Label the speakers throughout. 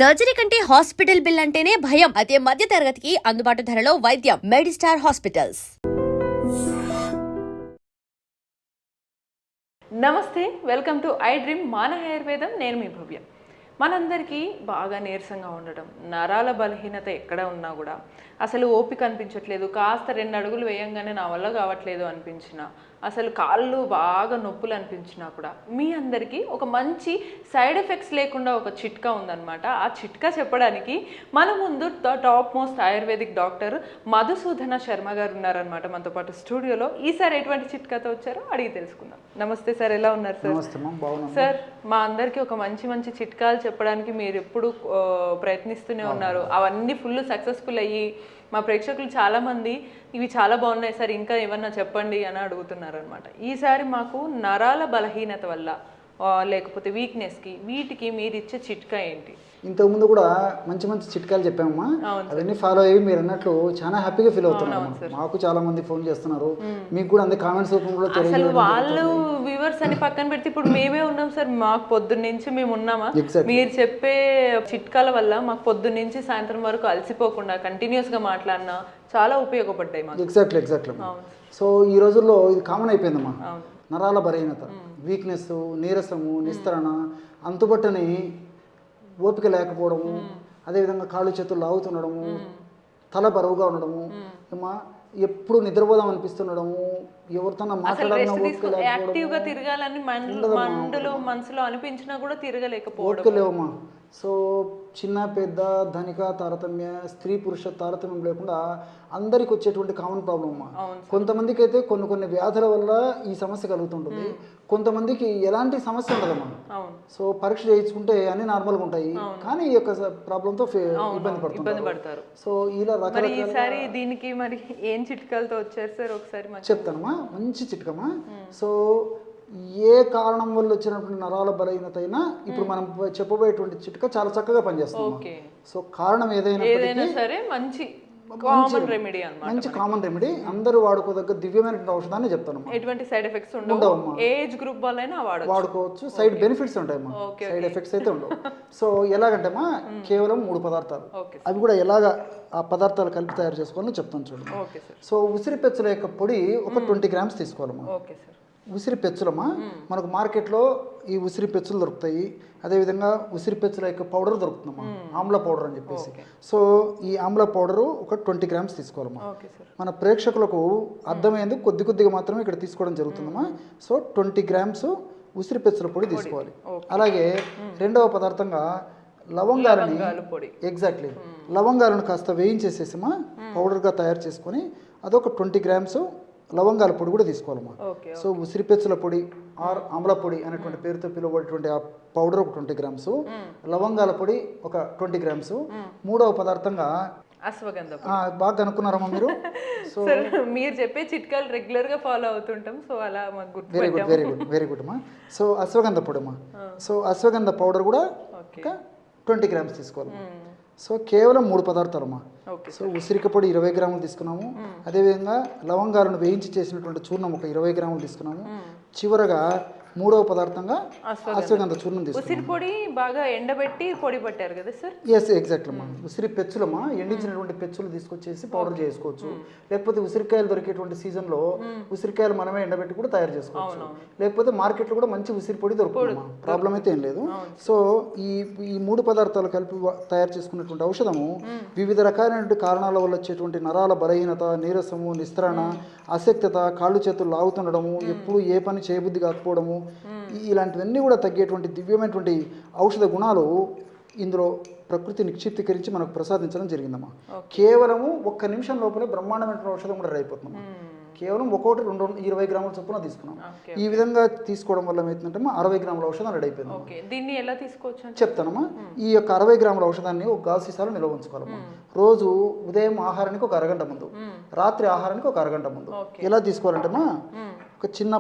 Speaker 1: Surgery కంటే hospital bill అంటేనే భయం. అదే మధ్య తరగతికి అందుబాటు ధరలో వైద్యం. Medistar hospitals.
Speaker 2: నమస్తే, వెల్కమ్ టు ఐ డ్రీమ్ మాన ఆయుర్వేదం. నేను మీ భవ్య. మనందరికీ బాగా నీరసంగా ఉండడం, నరాల బలహీనత ఎక్కడ ఉన్నా కూడా అసలు ఓపిక అనిపించట్లేదు, కాస్త 2 అడుగులు వేయంగానే నా వల్ల కావట్లేదు అనిపించిన, అసలు కాళ్ళు బాగా నొప్పులు అనిపించినా కూడా మీ అందరికీ ఒక మంచి సైడ్ ఎఫెక్ట్స్ లేకుండా ఒక చిట్కా ఉందన్నమాట. ఆ చిట్కా చెప్పడానికి మన ముందు top most ayurvedic doctor Madhusudana Sharma గారు ఉన్నారనమాట మనతో పాటు స్టూడియోలో. ఈసారి ఎటువంటి చిట్కాతో వచ్చారో అడిగి తెలుసుకుందాం. నమస్తే సార్, ఎలా ఉన్నారు సార్? సార్, మా అందరికీ ఒక మంచి మంచి చిట్కాలు చెప్పడానికి మీరు ఎప్పుడు ప్రయత్నిస్తూనే ఉన్నారు. అవన్నీ ఫుల్ సక్సెస్ఫుల్ అయ్యి మా ప్రేక్షకులు చాలామంది ఇవి చాలా బాగున్నాయి సార్, ఇంకా ఏమన్నా చెప్పండి అని అడుగుతున్నారు అనమాట. ఈసారి మాకు నరాల బలహీనత వల్ల లేకపోతే వీక్నెస్కి వీటికి మీరు ఇచ్చే చిట్కా ఏంటి?
Speaker 3: ఇంతకుముందు కూడా మంచి మంచి చిట్కాలు చెప్పామమ్మా, అవన్నీ ఫాలో అయ్యి మీరు అన్నట్లు చాలా హ్యాపీగా ఫీల్ అవుతున్నారు. మాకు చాలా మంది ఫోన్ చేస్తున్నారు, మీకు కూడా అంతే కామెంట్స్ రూపంలో.
Speaker 2: అసలు వాళ్ళు వ్యూవర్స్ అని పక్కన పెడితే ఇప్పుడు మేమే ఉన్నాం సార్. మాకు పొద్దున్న నుంచి మేము ఉన్నామా, మీరు చెప్పే చిట్కాల వల్ల మాకు పొద్దున్న నుంచి సాయంత్రం వరకు అలసిపోకుండా కంటిన్యూస్ గా మాట్లాడినా చాలా ఉపయోగపడ్డాయి మాకు.
Speaker 3: ఎగ్జాక్ట్లీ. సో ఈ రోజుల్లో ఇది కామన్ అయిపోయిందమ్మా. నరాల బలహీనత, వీక్నెస్, నీరసము, నిస్తరణ, అంతుబట్టని ఓపిక లేకపోవడము, అదేవిధంగా కాళ్ళు చేతులు లాగుతుండడము, తల బరువుగా ఉండడము, ఏమా ఎప్పుడు నిద్రపోదాం అనిపిస్తుండడము, ఎవరితోన్నా మాట్లాడాలన్నా
Speaker 2: యాక్టివ్గా తిరగాలని మండులో మనసులో అనిపించినా కూడా తిరగలేకపోవడమా.
Speaker 3: సో చిన్న పెద్ద ధనిక తారతమ్య, స్త్రీ పురుష తారతమ్యం లేకుండా అందరికి వచ్చేటువంటి కామన్ ప్రాబ్లం అమ్మా. కొంతమందికి అయితే కొన్ని వ్యాధుల వల్ల ఈ సమస్య కలుగుతుంటుంది, కొంతమందికి ఎలాంటి సమస్య ఉండదమ్మా. సో పరీక్ష చేయించుకుంటే అన్ని నార్మల్గా ఉంటాయి, కానీ ఈ యొక్క ప్రాబ్లంతో ఇబ్బంది పడతారు. సో ఇలా రకరకాల
Speaker 2: దీనికి మరి ఏం చిట్కాలతో వచ్చారు సార్? ఒకసారి
Speaker 3: చెప్తానమ్మా, మంచి చిట్కమ్మా. సో ఏ కారణం వల్ల వచ్చినటువంటి నరాల బలహీనత అయినా ఇప్పుడు మనం చెప్పబోయేటువంటి చిట్కా చాలా చక్కగా పనిచేస్తుంది. సో కారణం ఏదైనా
Speaker 2: సరే మంచి
Speaker 3: కామన్ రెమెడీ, అందరూ వాడుకోదగ్గ దివ్యమైనటువంటి ఔషధాన్ని చెప్తాను.
Speaker 2: ఎటువంటి సైడ్ ఎఫెక్ట్స్ ఉండవు, ఏజ్ గ్రూప్ వాళ్ళైనా
Speaker 3: వాడుకోవచ్చు. సైడ్ బెనిఫిట్స్ ఉంటాయమ్మా, సైడ్ ఎఫెక్ట్స్ అయితే ఉండవు. సో ఎలాగంటేమా కేవలం 3 పదార్థాలు, అవి కూడా ఎలాగ ఆ పదార్థాలు కలిపి తయారు చేసుకోవాలని చెప్తాను చూడండి. సో ఉసిరి పెచ్చుల యొక్క పొడి ఒక 20 గ్రామ్స్ తీసుకోవాలమ్మా. ఉసిరి పెచ్చులమ్మా, మనకు మార్కెట్లో ఈ ఉసిరి పెచ్చులు దొరుకుతాయి, అదేవిధంగా ఉసిరి పెచ్చుల యొక్క పౌడర్ దొరుకుతుందమ్మా, ఆమ్ల పౌడర్ అని చెప్పేసి. సో ఈ ఆమ్ల పౌడరు ఒక 20 గ్రామ్స్ తీసుకోవాలమ్మా. మన ప్రేక్షకులకు అర్థమైంది కొద్దిగా మాత్రమే ఇక్కడ తీసుకోవడం జరుగుతుందమ్మా. సో 20 గ్రామ్స్ ఉసిరి పెచ్చుల పొడి తీసుకోవాలి. అలాగే రెండవ పదార్థంగా లవంగాలని, ఎగ్జాక్ట్లీ లవంగాలను కాస్త వేయించేసేసిమా పౌడర్గా తయారు చేసుకొని అదొక 20 గ్రామ్స్ లవంగాల పొడి కూడా తీసుకోవాలమ్మా. సో ఉసిరి పెచ్చుల పొడి ఆర్ ఆమ్ల పొడి అనేటువంటి పేరుతో పిలువబడేటువంటి ఆ పౌడర్ ఒక 20 గ్రామ్స్, లవంగాల పొడి ఒక 20 గ్రామ్స్, మూడవ పదార్థంగా
Speaker 2: అశ్వగంధ.
Speaker 3: బాగా కనుక్కున్నారమ్మా మీరు. సో
Speaker 2: మీరు చెప్పే చిట్కాలు రెగ్యులర్ గా ఫాలో అవుతుంటాం, సో అలా
Speaker 3: వెరీ గుడ్ అమ్మా. సో అశ్వగంధ పొడి అమ్మా. సో అశ్వగంధ పౌడర్ కూడా ఒక 20 గ్రామ్స్ తీసుకోవాలి. సో కేవలం 3 పదార్థాలమ్మా. సో ఉసిరిక పొడి 20 గ్రాములు తీసుకున్నాము, అదేవిధంగా లవంగాలను వేయించి చేసినటువంటి చూర్ణం ఒక 20 గ్రాములు తీసుకున్నాము, చివరగా మూడవ పదార్థంగా అశ్వగంధ చూర్ణం తీసుకున్నాము.
Speaker 2: ఉసిరి పొడి బాగా ఎండబెట్టి పొడి పట్టారు కదా సార్?
Speaker 3: ఎస్, ఎగ్జాక్ట్లీ అమ్మా. ఉసిరి పెచ్చులమ్మా, ఎండించినటువంటి పెచ్చులు తీసుకొచ్చేసి పౌడర్ చేసుకోవచ్చు, లేకపోతే ఉసిరికాయలు దొరికేటువంటి సీజన్లో ఉసిరికాయలు మనమే ఎండబెట్టి కూడా తయారు చేసుకోవచ్చు, లేకపోతే మార్కెట్లో కూడా మంచి ఉసిరి పొడి దొరుకుతుంది, ప్రాబ్లం అయితే ఏం లేదు. సో ఈ 3 పదార్థాలు కలిపి తయారు చేసుకున్నటువంటి ఔషధము వివిధ రకాలైనటువంటి కారణాల వల్ల వచ్చేటువంటి నరాల బలహీనత, నీరసము, నిస్తరణ, అశక్తత, కాళ్ళు చేతులు లాగుతుండడము, ఎప్పుడు ఏ పని చేయబుద్ధి కాకపోవడము, ఇలాంటివన్నీ కూడా తగ్గేటువంటి దివ్యమైనటువంటి ఔషధ గుణాలు ఇందులో ప్రకృతి నిక్షిప్తీకరించి మనకు ప్రసాదించడం జరిగిందమ్మా. కేవలము 1 నిమిషం లోపలే బ్రహ్మాండమైన ఔషధం కూడా రెడీ అయిపోతుందమ్మా. కేవలం 20 గ్రాముల చొప్పున తీసుకున్నాం. ఈ విధంగా తీసుకోవడం వల్ల ఏమవుతుందంటే 60 గ్రాముల ఔషధం రెడీ అయిపోయింది.
Speaker 2: దీన్ని ఎలా తీసుకోవచ్చు
Speaker 3: చెప్తానమ్మా. ఈ యొక్క 60 గ్రాముల ఔషధాన్ని ఒక గాజు సీసాలో నిల్వ ఉంచుకోవాలమ్మా. రోజు ఉదయం ఆహారానికి ఒక అరగంట ముందు, రాత్రి ఆహారానికి ఒక అరగంట ముందు. ఎలా తీసుకోవాలంటేమా ఒక చిన్న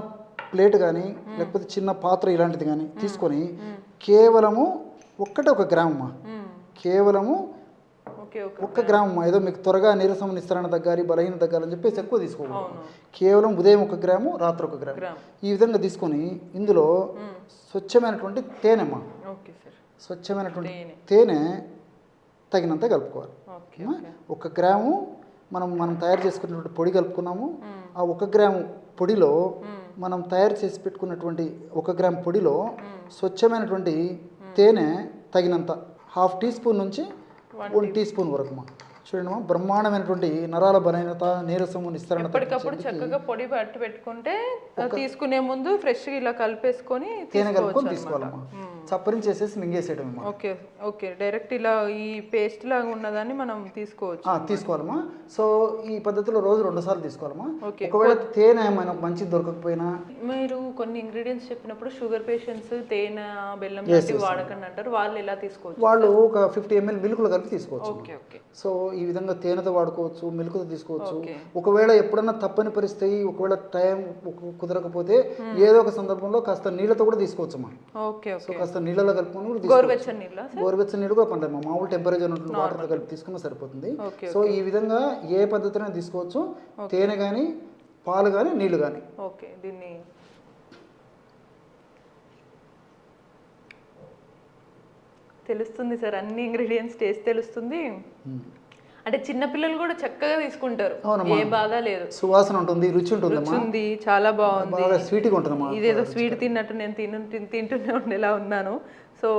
Speaker 3: ప్లేట్ కానీ లేకపోతే చిన్న పాత్ర ఇలాంటిది కానీ తీసుకొని కేవలము ఒక గ్రామమ్మా, కేవలము 1 గ్రామం. ఏదో మీకు త్వరగా నీరసం నిస్తరణ తగ్గాలి, బలహీన తగ్గాలని చెప్పేసి ఎక్కువ తీసుకోవాలి. కేవలం ఉదయం 1 గ్రాము, రాత్రి 1 గ్రాము. ఈ విధంగా తీసుకొని ఇందులో స్వచ్ఛమైనటువంటి తేనెమ్మా, స్వచ్ఛమైనటువంటి తేనె తగినంత కలుపుకోవాలి.
Speaker 2: ఓకే.
Speaker 3: 1 గ్రాము మనం తయారు చేసుకున్నటువంటి పొడి కలుపుకున్నాము. ఆ 1 గ్రాము పొడిలో మనం తయారు చేసి పెట్టుకున్నటువంటి 1 గ్రామ్ పొడిలో స్వచ్ఛమైనటువంటి తేనె తగినంత 1/2 టీ స్పూన్ నుంచి 1 టీ స్పూన్ వరకు చూడండి బ్రహ్మాండమైనటువంటి నరాల బలహీనత, నీరసము, నిస్తరణ
Speaker 2: ఎప్పటికప్పుడు చక్కగా పొడి పట్టి పెట్టుకుంటే తీసుకునే ముందు ఫ్రెష్గా ఇలా కలిపేసుకొని
Speaker 3: తేనె కలుపుకొని తీసుకోవాలమ్మా. చప్పరించేసేసి మింగేసేయడం.
Speaker 2: ఓకే ఓకే, డైరెక్ట్ ఇలా ఈ పేస్ట్ లాగా ఉన్నదాన్ని మనం
Speaker 3: తీసుకోవాలమ్మా. సో ఈ పద్ధతిలో రోజు 2 సార్లు తీసుకోవాలమ్మా. ఒకవేళ తేనె మనకు మంచి దొరకకపోయినా,
Speaker 2: మీరు కొన్ని ఇంగ్రీడియంట్స్ చెప్పినప్పుడు షుగర్ పేషెంట్స్ తేనె, బెల్లం వాడకండి అంటారు, వాళ్ళు ఎలా తీసుకోవచ్చు?
Speaker 3: వాళ్ళు ఒక 50 ml మిల్క్లో కలిపి తీసుకోవచ్చు.
Speaker 2: Okay okay.
Speaker 3: సో ఈ విధంగా తేనెతో వాడుకోవచ్చు, మిల్క్తో తీసుకోవచ్చు. ఒకవేళ ఎప్పుడన్నా తప్పని పరిస్థితి, ఒకవేళ టైం కుదరకపోతే ఏదో ఒక సందర్భంలో కాస్త నీళ్ళతో కూడా తీసుకోవచ్చు అమ్మా.
Speaker 2: ఓకే.
Speaker 3: సో కాస్త నీళ్ళలో కలుపుకొని
Speaker 2: గోరువెచ్చని
Speaker 3: నీళ్ళు కూడా పర్లేదు, మామూలు టెంపరేచర్ ఉంటుంది వాటర్తో కలిపి తీసుకున్నా సరిపోతుంది. సో ఈ విధంగా ఏ పద్ధతిలో తీసుకోవచ్చు, తేనె కానీ, పాలు కానీ, నీళ్లు కానీ.
Speaker 2: ఓకే. దీన్ని తెలుస్తుంది సార్, అన్ని ఇంగ్రీడియంట్స్ టేస్ట్ తెలుస్తుంది. అంటే చిన్నపిల్లలు కూడా చక్కగా తీసుకుంటారు, ఏ బాధ లేదు.
Speaker 3: సువాసన ఉంటుంది, రుచి ఉంటుంది,
Speaker 2: చాలా బాగుంది,
Speaker 3: స్వీట్గా ఉంటుంది.
Speaker 2: ఇదేదో స్వీట్ తిన్నట్టు నేను తింటూనే ఉండేలా ఉన్నాను. సో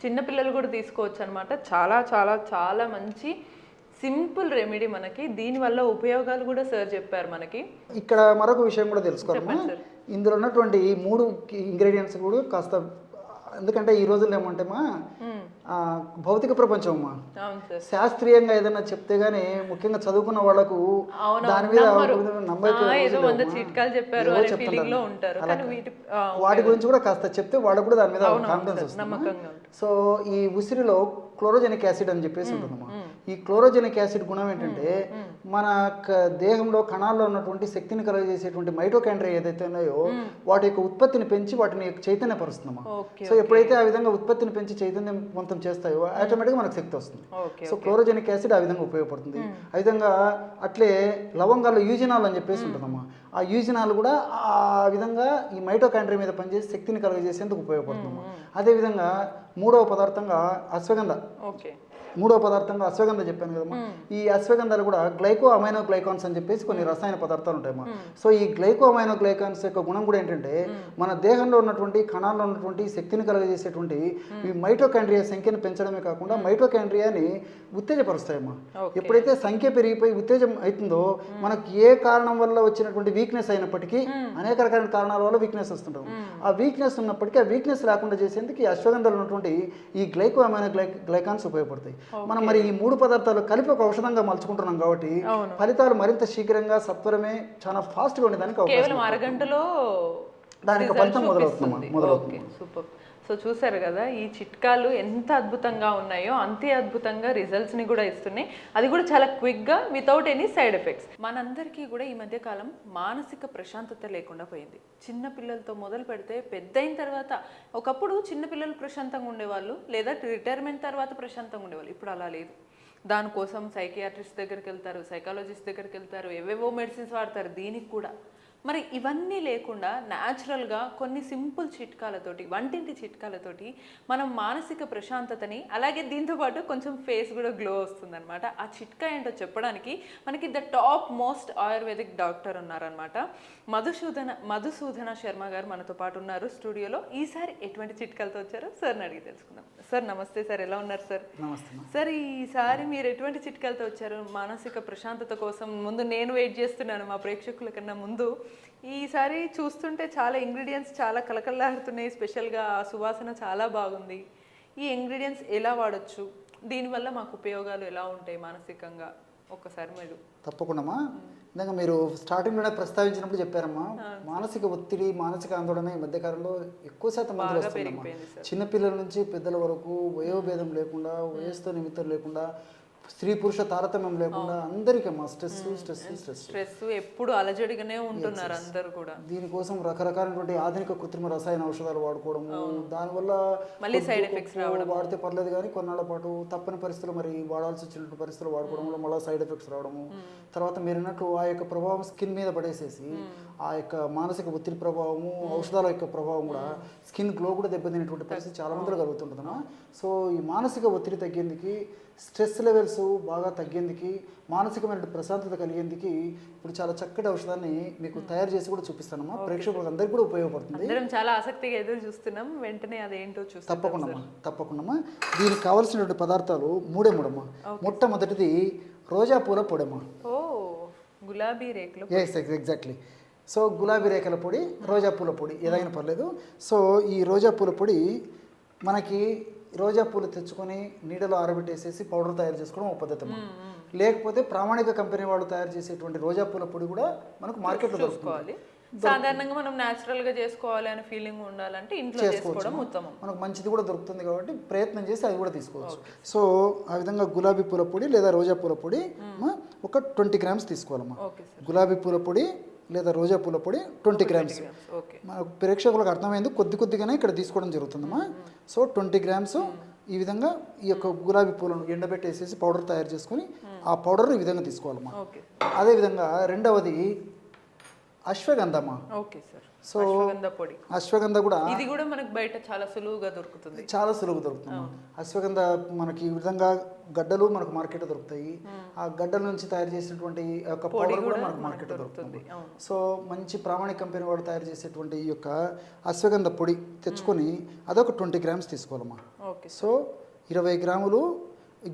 Speaker 2: చిన్నపిల్లలు కూడా తీసుకోవచ్చు అనమాట. చాలా చాలా చాలా మంచి సింపుల్ రెమెడీ మనకి. దీనివల్ల ఉపయోగాలు కూడా సార్ చెప్పారు మనకి.
Speaker 3: ఇక్కడ మరొక విషయం కూడా తెలుసుకోవాలి, ఇందులో ఉన్నటువంటి 3 ఇంగ్రీడియంట్స్ కూడా కాస్త, ఎందుకంటే ఈ రోజుల్లో ఏమంటేమా భౌతిక ప్రపంచం అమ్మా, శాస్త్రీయంగా ఏదైనా చెప్తే గానీ ముఖ్యంగా చదువుకున్న వాళ్ళకు దాని మీద వాటి గురించి కూడా కాస్త చెప్తే వాళ్ళకు కూడా దాని మీద కాన్ఫిడెన్స్ వస్తుంది. సో ఈ ఉసిరిలో క్లోరోజెనిక్ యాసిడ్ అని చెప్పేసి ఉంటుందమ్మా. ఈ క్లోరోజెనిక్ యాసిడ్ గుణం ఏంటంటే మన దేహంలో కణాల్లో ఉన్నటువంటి శక్తిని కలుగజేసేటువంటి మైటోకాండ్రియా ఏదైతే ఉన్నాయో వాటి యొక్క ఉత్పత్తిని పెంచి వాటిని చైతన్యపరుస్తుందమ్మా. సో ఎప్పుడైతే ఆ విధంగా ఉత్పత్తిని పెంచి చైతన్యవంతం చేస్తాయో ఆటోమేటిక్గా మనకు శక్తి వస్తుంది. సో క్లోరోజెనిక్ యాసిడ్ ఆ విధంగా ఉపయోగపడుతుంది. ఆ విధంగా అట్లే లవంగాల్లో యూజినాల్ అని చెప్పేసి ఉంటుందమ్మా. ఆ యూజినాల్ కూడా ఆ విధంగా ఈ మైటోకాండ్రియా మీద పనిచేసి శక్తిని కలుగజేసేందుకు ఉపయోగపడుతుందమ్మా. అదేవిధంగా 3వ పదార్థంగా అశ్వగంధ. చెప్పాను కదమ్మా. ఈ అశ్వగంధాలు కూడా గ్లైకో అమైనో గ్లైకాన్స్ అని చెప్పేసి కొన్ని రసాయన పదార్థాలు ఉంటాయమ్మా. సో ఈ గ్లైకో అమైనో గ్లైకాన్స్ యొక్క గుణం కూడా ఏంటంటే మన దేహంలో ఉన్నటువంటి కణాల్లో ఉన్నటువంటి శక్తిని కలుగజేసేటువంటి ఈ మైటోకాండ్రియా సంఖ్యను పెంచడమే కాకుండా మైటోకాండ్రియాని ఉత్తేజపరుస్తాయమ్మా. ఎప్పుడైతే సంఖ్య పెరిగిపోయి ఉత్తేజం అవుతుందో మనకు ఏ కారణం వల్ల వచ్చినటువంటి వీక్నెస్ అయినప్పటికీ, అనేక రకాల కారణాల వల్ల వీక్నెస్ వస్తుంటాం, ఆ వీక్నెస్ ఉన్నప్పటికీ ఆ వీక్నెస్ లేకుండా చేసేందుకు ఈ అశ్వగంధాలు ఉన్నటువంటి ఈ గ్లైకో అమైనో గ్లైకాన్స్ ఉపయోగపడతాయి. మనం మరి ఈ 3 పదార్థాలు కలిపి ఒక ఔషధంగా మలుచుకుంటున్నాం కాబట్టి ఫలితాలు మరింత శీఘ్రంగా, సత్వరమే, చాలా ఫాస్ట్గా ఉండేదానికి అవకాశం.
Speaker 2: అరగంటలో
Speaker 3: దానికి ఫలితం మొదలవుతుంది.
Speaker 2: సూపర్. సో చూసారు కదా, ఈ చిట్కాలు ఎంత అద్భుతంగా ఉన్నాయో అంతే అద్భుతంగా రిజల్ట్స్ని కూడా ఇస్తున్నాయి. అది కూడా చాలా క్విక్గా, వితౌట్ ఎనీ సైడ్ ఎఫెక్ట్స్. మనందరికీ కూడా ఈ మధ్య కాలం మానసిక ప్రశాంతత లేకుండా పోయింది. చిన్న పిల్లలతో మొదలు పెడితే పెద్ద అయిన తర్వాత, ఒకప్పుడు చిన్నపిల్లలు ప్రశాంతంగా ఉండేవాళ్ళు, లేదా రిటైర్మెంట్ తర్వాత ప్రశాంతంగా ఉండేవాళ్ళు. ఇప్పుడు అలా లేదు. దానికోసం సైకియాట్రిస్ట్ దగ్గరికి వెళ్తారు, సైకాలజిస్ట్ దగ్గరికి వెళ్తారు, ఏవేవో మెడిసిన్స్ వాడతారు దీనికి కూడా. మరి ఇవన్నీ లేకుండా న్యాచురల్గా కొన్ని సింపుల్ చిట్కాలతోటి, వంటింటి చిట్కాలతోటి మనం మానసిక ప్రశాంతతని, అలాగే దీంతోపాటు కొంచెం ఫేస్ కూడా గ్లో వస్తుందన్నమాట. ఆ చిట్కా ఏంటో చెప్పడానికి మనకి the top most ayurvedic doctor ఉన్నారనమాట. మధుసూదన శర్మ గారు మనతో పాటు ఉన్నారు స్టూడియోలో. ఈసారి ఎటువంటి చిట్కాలతో వచ్చారో సార్ని అడిగి తెలుసుకుందాం. సార్ నమస్తే సార్, ఎలా ఉన్నారు సార్? సార్ ఈసారి మీరు ఎటువంటి చిట్కాలతో వచ్చారు మానసిక ప్రశాంతత కోసం? ముందు నేను వెయిట్ చేస్తున్నాను మా ప్రేక్షకుల కన్నా ముందు. ఈసారి చూస్తుంటే చాలా ఇంగ్రీడియంట్స్ చాలా కలకల్లాడుతున్నాయి, స్పెషల్గా ఆ సువాసన చాలా బాగుంది. ఈ ఇంగ్రీడియంట్స్ ఎలా వాడచ్చు, దీనివల్ల మాకు ఉపయోగాలు ఎలా ఉంటాయి మానసికంగా, ఒక్కసారి మీరు.
Speaker 3: తప్పకుండా ఇందాక మీరు స్టార్టింగ్లోనే ప్రస్తావించినప్పుడు చెప్పారమ్మా, మానసిక ఒత్తిడి, మానసిక ఆందోళన ఈ మధ్యకాలంలో ఎక్కువ శాతం మంది వస్తుందమ్మా. చిన్నపిల్లల నుంచి పెద్దల వరకు వయోభేదం లేకుండా, వయసుతో నిమిత్తం లేకుండా స్త్రీ పురుష తారతమ్యం లేకుండా అందరికీ అమ్మా స్ట్రెస్
Speaker 2: స్ట్రెస్ ఎప్పుడు అలజడిగానే ఉంటున్నారు అందరు కూడా.
Speaker 3: దీనికోసం రకరకాలైనటువంటి ఆధునిక కృత్రిమ రసాయన ఔషధాలు వాడుకోవడము, దానివల్ల
Speaker 2: మళ్ళీ సైడ్ ఎఫెక్ట్స్
Speaker 3: వాడితే పర్లేదు కానీ కొన్నాళ్ళ పాటు తప్పని పరిస్థితులు మరి వాడాల్సి వచ్చినటువంటి పరిస్థితులు వాడుకోవడం వల్ల మళ్ళీ సైడ్ ఎఫెక్ట్స్ రావడము. తర్వాత మీరు అన్నట్టు ఆ యొక్క ప్రభావం స్కిన్ మీద పడేసేసి ఆ యొక్క మానసిక ఒత్తిడి ప్రభావము, ఔషధాల యొక్క ప్రభావం కూడా స్కిన్ గ్లో కూడా దెబ్బతినేటువంటి పరిస్థితి చాలా మందిలో కలుగుతుంటుందమ్మా. సో ఈ మానసిక ఒత్తిడి తగ్గేందుకు, స్ట్రెస్ లెవెల్స్ బాగా తగ్గేందుకు, మానసికమైన ప్రశాంతత కలిగేందుకు ఇప్పుడు చాలా చక్కటి ఔషధాన్ని మీకు తయారు చేసి కూడా చూపిస్తానమ్మా. ప్రేక్షకులకు అందరికీ కూడా ఉపయోగపడుతుంది.
Speaker 2: అందరం చాలా ఆసక్తిగా ఎదురు చూస్తున్నాం, వెంటనే అదేంటో చూస్తాం.
Speaker 3: తప్పకుండా దీనికి కావాల్సినటువంటి పదార్థాలు మూడమ్మా. మొట్టమొదటిది రోజా పూల పొడమ్మా.
Speaker 2: ఓ గులాబీ రేకులు.
Speaker 3: ఎగ్జాక్ట్లీ. సో గులాబీ రేఖల పొడి, రోజా పూల పొడి ఏదైనా పర్లేదు. సో ఈ రోజా పూల పొడి మనకి రోజా పూలు తెచ్చుకొని నీడలో ఆరబెట్టేసేసి పౌడర్ తయారు చేసుకోవడం ఒక పద్ధతి. లేకపోతే ప్రామాణిక కంపెనీ వాళ్ళు తయారు చేసేటువంటి రోజా పూల పొడి కూడా మనకు మార్కెట్లో దొరుకుతుంది.
Speaker 2: సాధారణంగా మనం న్యాచురల్ గా చేసుకోవాలి అనే ఫీలింగ్ ఉండాలంటే ఇంట్లో చేసుకోవడం ఉత్తమం.
Speaker 3: మనకు మంచిది కూడా దొరుకుతుంది కాబట్టి ప్రయత్నం చేసి అది కూడా తీసుకోవచ్చు. సో ఆ విధంగా గులాబీ పూల పొడి లేదా రోజా పూల పొడి ఒక 20 గ్రామ్స్ తీసుకోవాలమ్మా. గులాబీ పూల పొడి లేదా రోజా పూల పొడి 20 గ్రామ్స్. మనకు ప్రేక్షకులకు అర్థమైంది కొద్దిగానే ఇక్కడ తీసుకోవడం జరుగుతుందమ్మా. సో 20 గ్రామ్స్ ఈ విధంగా ఈ యొక్క గులాబీ పూలను ఎండబెట్టేసేసి పౌడర్ తయారు చేసుకొని ఆ పౌడర్ ఈ విధంగా తీసుకోవాలమ్మా. అదేవిధంగా రెండవది అశ్వగంధమ్మా. సో అశ్వగంధ కూడా
Speaker 2: ఇది కూడా మనకు బయట చాలా సులువుగా దొరుకుతుంది.
Speaker 3: అశ్వగంధ మనకి ఈ విధంగా గడ్డలు మనకు మార్కెట్లో దొరుకుతాయి. ఆ గడ్డల నుంచి తయారు చేసినటువంటి యొక్క పౌడర్ కూడా మనకు మార్కెట్లో దొరుకుతుంది. సో మంచి ప్రామాణిక కంపెనీ వాడు తయారు చేసేటువంటి ఈ యొక్క అశ్వగంధ పొడి తెచ్చుకొని అదొక 20 గ్రామ్స్ తీసుకోవాలమ్మా. సో 20 గ్రాములు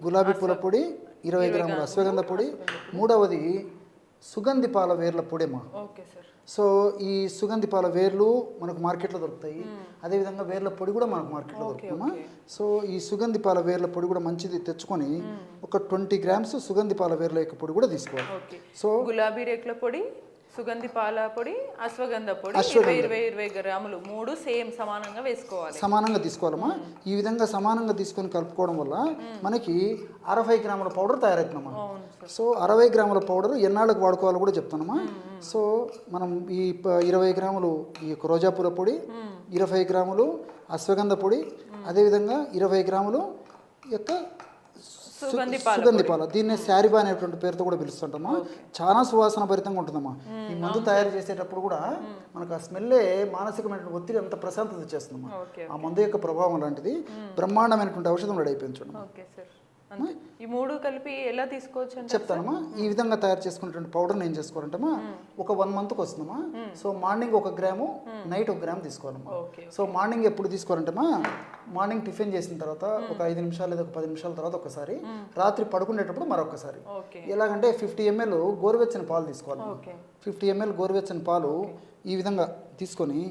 Speaker 3: గులాబీ పూల పొడి, 20 గ్రాములు అశ్వగంధ పొడి. మూడవది సుగంధి పాల వేర్ల పొడిమా. సో ఈ సుగంధి పాల వేర్లు మనకు మార్కెట్లో దొరుకుతాయి. అదేవిధంగా వేర్ల పొడి కూడా మనకు మార్కెట్లో దొరుకుతుందమ్మా. సో ఈ సుగంధి పాల వేర్ల పొడి కూడా మంచిది తెచ్చుకొని ఒక 20 గ్రామ్స్ సుగంధి పాల వేర్ల యొక్క పొడి కూడా తీసుకోవాలి. సో
Speaker 2: గులాబీ రేకుల పొడి, సుగంధి పాల పొడి, అశ్వగంధ పొడి 20 గ్రాములు మూడు సేమ్ సమానంగా వేసుకోవాలి.
Speaker 3: సమానంగా తీసుకోవాలమ్మా. ఈ విధంగా సమానంగా తీసుకొని కలుపుకోవడం వల్ల మనకి 60 గ్రాముల పౌడర్ తయారవుతుందమ్మా. సో 60 గ్రాముల పౌడర్ ఎన్నాళ్ళకు వాడుకోవాలో కూడా చెప్తానమ్మా. సో మనం ఈ 20 గ్రాములు ఈ యొక్క రోజా పూల పొడి, 20 గ్రాములు అశ్వగంధ పొడి, అదేవిధంగా 20 గ్రాములు యొక్క సుగంధి పాల, దీన్ని శారీబా అనేటువంటి పేరుతో కూడా పిలుస్తుంటామా. చాలా సువాసన భరితంగా ఉంటుందమ్మా. ఈ మందు తయారు చేసేటప్పుడు కూడా మనకు ఆ స్మెల్లే మానసికమైనటువంటి ఒత్తిడి అంత ప్రశాంతత చేస్తుందమ్మా. ఆ మందు యొక్క ప్రభావం అలాంటిది. బ్రహ్మాండమైనటువంటి ఔషధం రెడీ అయిపోయింది చూడండి.
Speaker 2: ఈ మూడు కలిపి ఎలా తీసుకోవచ్చు
Speaker 3: చెప్తానమ్మా. ఈ విధంగా తయారు చేసుకున్నటువంటి పౌడర్ని ఏం చేసుకోవాలంటమ్మా, ఒక 1 మంత్కి వస్తుందమ్మా. So morning 1 gram, night 1 gram తీసుకోవాలమ్మా. సో మార్నింగ్ ఎప్పుడు తీసుకోవాలంటమ్మా, మార్నింగ్ టిఫిన్ చేసిన తర్వాత ఒక 5 నిమిషాలు లేదా ఒక 10 నిమిషాల తర్వాత ఒకసారి, రాత్రి పడుకునేటప్పుడు మరొకసారి. ఎలాగంటే 50 ml గోరువెచ్చని పాలు తీసుకోవాలి. 50 ml గోరువెచ్చని పాలు ఈ విధంగా తీసుకొని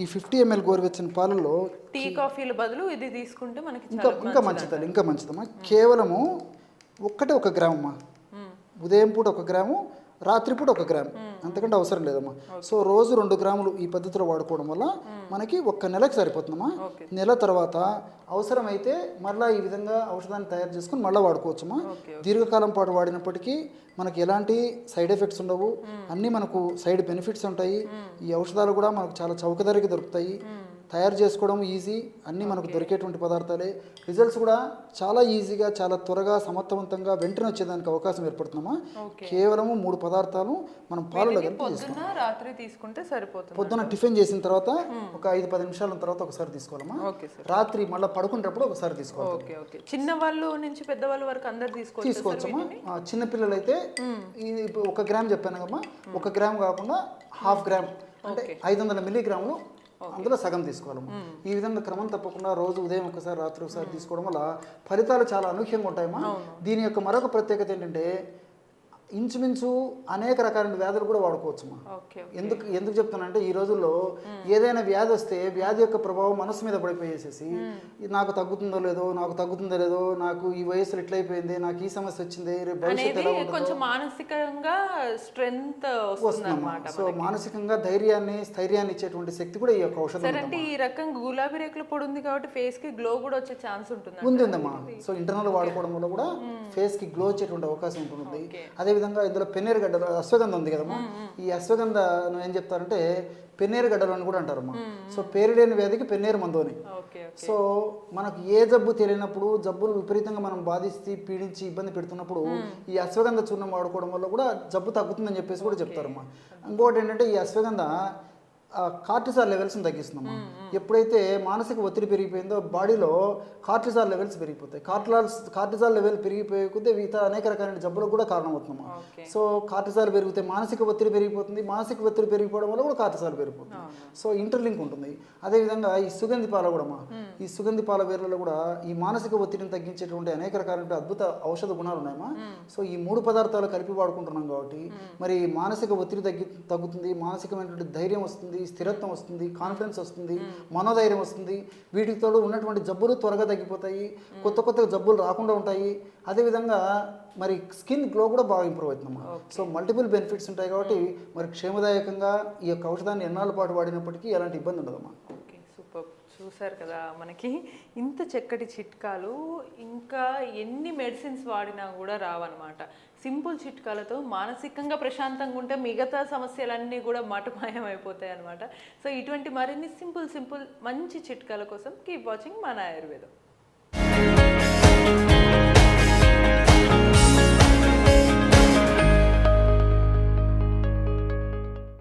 Speaker 3: ఈ 50 ml గోరువెచ్చని పాలలో
Speaker 2: టీ కాఫీల బదులు ఇది తీసుకుంటే మనకి
Speaker 3: ఇంకా మంచిదమ్మా. కేవలము 1 గ్రామ్ అమ్మా. ఉదయం పూట 1 గ్రాము, రాత్రిపూట 1 గ్రామ్, అంతకంటే అవసరం లేదమ్మా. సో రోజు 2 గ్రాములు ఈ పద్ధతిలో వాడుకోవడం వల్ల మనకి 1 నెలకు సరిపోతుందమ్మా. నెల తర్వాత అవసరమైతే మళ్ళీ ఈ విధంగా ఔషధాన్ని తయారు చేసుకుని మళ్ళీ వాడుకోవచ్చమ్మా. దీర్ఘకాలం పాటు వాడినప్పటికీ మనకి ఎలాంటి సైడ్ ఎఫెక్ట్స్ ఉండవు, అన్నీ మనకు సైడ్ బెనిఫిట్స్ ఉంటాయి. ఈ ఔషధాలు కూడా మనకు చాలా చౌక ధరకి దొరుకుతాయి. తయారు చేసుకోవడం ఈజీ, అన్నీ మనకు దొరికేటువంటి పదార్థాలే. రిజల్ట్స్ కూడా చాలా ఈజీగా, చాలా త్వరగా, సమర్థవంతంగా వెంటనే వచ్చేదానికి అవకాశం ఏర్పడుతుందమ్మా. కేవలము 3 పదార్థాలు మనం పాలలో కలిపి
Speaker 2: రాత్రి తీసుకుంటే సరిపోతుంది.
Speaker 3: పొద్దున టిఫిన్ చేసిన తర్వాత ఒక 5-10 నిమిషాల తర్వాత ఒకసారి తీసుకోవాలమ్మా. రాత్రి మళ్ళీ పడుకునేటప్పుడు ఒకసారి తీసుకోవాలి.
Speaker 2: చిన్న వాళ్ళు నుంచి పెద్దవాళ్ళ వరకు అందరు
Speaker 3: తీసుకోవచ్చమ్మా. చిన్నపిల్లలు అయితే 1 గ్రామ్ చెప్పాను కదమ్మా, 1 గ్రామ్ కాకుండా 1/2 గ్రామ్ అంటే 500 మిల్లీగ్రాములు అందులో సగం తీసుకోవాలమ్మా. ఈ విధంగా క్రమం తప్పకుండా రోజు ఉదయం ఒకసారి, రాత్రి ఒకసారి తీసుకోవడం వల్ల ఫలితాలు చాలా అనూహ్యంగా ఉంటాయమ్మా. దీని యొక్క మరొక ప్రత్యేకత ఏంటంటే ఇంచుమించు అనేక రకాల వ్యాధులు కూడా వాడుకోవచ్చమ్మా.
Speaker 2: ఓకే.
Speaker 3: ఎందుకు చెప్తానంటే ఈ రోజుల్లో ఏదైనా వ్యాధి వస్తే వ్యాధి యొక్క ప్రభావం మనసు మీద పడిపోయేసేసి నాకు తగ్గుతుందో లేదో నాకు ఈ వయసులో ఇట్లయిపోయింది, నాకు ఈ సమస్య వచ్చింది, రేపు భవిష్యత్తు ఎలా ఉంటుందో.
Speaker 2: కొంచెం మానసికంగా స్ట్రెంగ్త్ వస్తుందన్నమాట.
Speaker 3: సో మానసికంగా స్థైర్యాన్ని ఇచ్చేటువంటి శక్తి కూడా ఈ యొక్క ఔషధం
Speaker 2: సరే, అంటే ఈ రకం గులాబీ రేకుల పొడి ఉంది కాబట్టి ఫేస్ కి గ్లో కూడా వచ్చే ఛాన్స్ ఉంటుంది.
Speaker 3: ఉందమ్మా. సో ఇంటర్నల్ వాడుకోవడం వల్ల కూడా ఫేస్ కి గ్లో వచ్చేటువంటి అవకాశం ఉంటుంది. అదేవిధంగా ఇందులో పెన్నేరు గడ్డలు, అశ్వగంధ ఉంది కదమ్మా, ఈ అశ్వగంధ ఏం చెప్తారంటే పెన్నేరు గడ్డలు అని కూడా అంటారమ్మా. సో పేరులేని వ్యాధికి పెన్నేరు మందు అని. సో మనకు ఏ జబ్బు తెలియనప్పుడు, జబ్బులు విపరీతంగా మనం బాధిస్తే పీడించి ఇబ్బంది పెడుతున్నప్పుడు ఈ అశ్వగంధ చూర్ణం వాడుకోవడం వల్ల కూడా జబ్బు తగ్గుతుందని చెప్పేసి కూడా చెప్తారమ్మా. ఇంకోటి ఏంటంటే ఈ అశ్వగంధ కార్టిసాల్ లెవెల్స్ని తగ్గిస్తుందమ్మా. ఎప్పుడైతే మానసిక ఒత్తిడి పెరిగిపోయిందో బాడీలో కార్టిసాల్ లెవెల్స్ పెరిగిపోతాయి. కార్టిసాల్ లెవెల్ పెరిగిపోయే కొద్దీ ఇతర అనేక రకాలైన జబ్బులకు కూడా కారణమవుతుందమ్మా. సో కార్టిసాల్ పెరిగితే మానసిక ఒత్తిడి పెరిగిపోతుంది, మానసిక ఒత్తిడి పెరిగిపోవడం వల్ల కూడా కార్టిసాల్ పెరిగిపోతుంది. సో ఇంటర్లింక్ ఉంటుంది. అదేవిధంగా ఈ సుగంధి పాల కూడా ఈ సుగంధి పాల వేర్లలో కూడా ఈ మానసిక ఒత్తిడిని తగ్గించేటువంటి అనేక రకాలైన అద్భుత ఔషధ గుణాలు ఉన్నాయమ్మా. సో ఈ 3 పదార్థాలు కలిపి వాడుకుంటున్నాం కాబట్టి మరి మానసిక ఒత్తిడి తగ్గుతుంది, మానసికమైనటువంటి ధైర్యం వస్తుంది, స్థిరత్వం వస్తుంది, కాన్ఫిడెన్స్ వస్తుంది, మనోధైర్యం వస్తుంది. వీటితో ఉన్నటువంటి జబ్బులు త్వరగా తగ్గిపోతాయి, కొత్త జబ్బులు రాకుండా ఉంటాయి. అదేవిధంగా మరి స్కిన్ గ్లో కూడా బాగా ఇంప్రూవ్ అవుతుందమ్మా. సో మల్టిపుల్ బెనిఫిట్స్ ఉంటాయి కాబట్టి మరి క్షేమదాయకంగా ఈ యొక్క ఔషధాన్ని ఎన్నాళ్ళ పాటు వాడినప్పటికీ ఎలాంటి ఇబ్బంది ఉండదమ్మా.
Speaker 2: చూసారు కదా, మనకి ఇంత చక్కటి చిట్కాలు ఇంకా ఎన్ని మెడిసిన్స్ వాడినా కూడా రావన్నమాట. సింపుల్ చిట్కాలతో మానసికంగా ప్రశాంతంగా ఉంటే మిగతా సమస్యలన్నీ కూడా మటుమాయం అయిపోతాయి అనమాట. సో ఇటువంటి మరిన్ని సింపుల్ మంచి చిట్కాల కోసం కీప్ వాచింగ్ మన ఆయుర్వేదం.